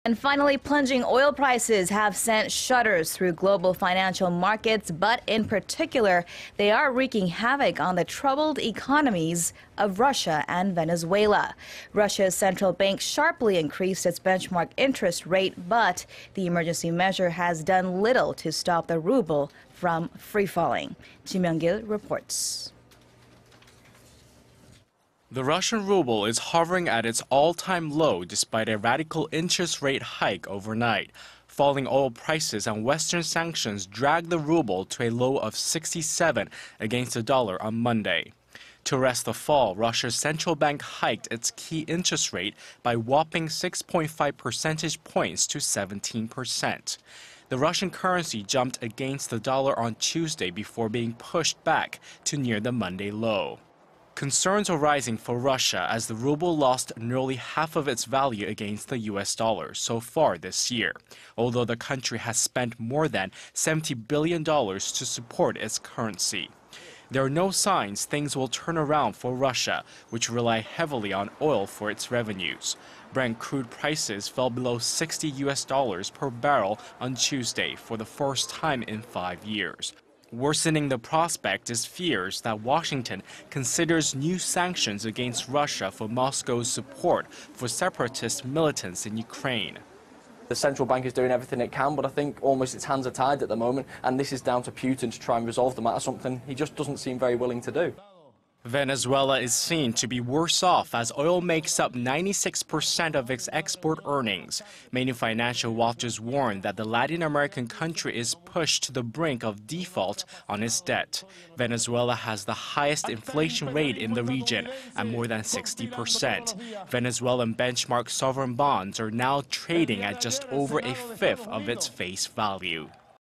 And finally, plunging oil prices have sent shudders through global financial markets, but in particular, they are wreaking havoc on the troubled economies of Russia and Venezuela. Russia's central bank sharply increased its benchmark interest rate, but the emergency measure has done little to stop the ruble from free-falling. Ji Myung-gil reports. The Russian ruble is hovering at its all-time low despite a radical interest rate hike overnight. Falling oil prices and Western sanctions dragged the ruble to a low of 67 against the dollar on Monday. To arrest the fall, Russia's central bank hiked its key interest rate by whopping 6.5 percentage points to 17%. The Russian currency jumped against the dollar on Tuesday before being pushed back to near the Monday low. Concerns are rising for Russia as the ruble lost nearly half of its value against the US dollar so far this year, although the country has spent more than $70 billion to support its currency. There are no signs things will turn around for Russia, which rely heavily on oil for its revenues. Brent crude prices fell below $60 per barrel on Tuesday for the first time in 5 years. Worsening the prospect is fears that Washington considers new sanctions against Russia for Moscow's support for separatist militants in Ukraine. The central bank is doing everything it can, but I think almost its hands are tied at the moment, and this is down to Putin to try and resolve the matter, something he just doesn't seem very willing to do. Venezuela is seen to be worse off as oil makes up 96% of its export earnings. Many financial watchers warn that the Latin American country is pushed to the brink of default on its debt. Venezuela has the highest inflation rate in the region at more than 60%. Venezuelan benchmark sovereign bonds are now trading at just over a fifth of its face value.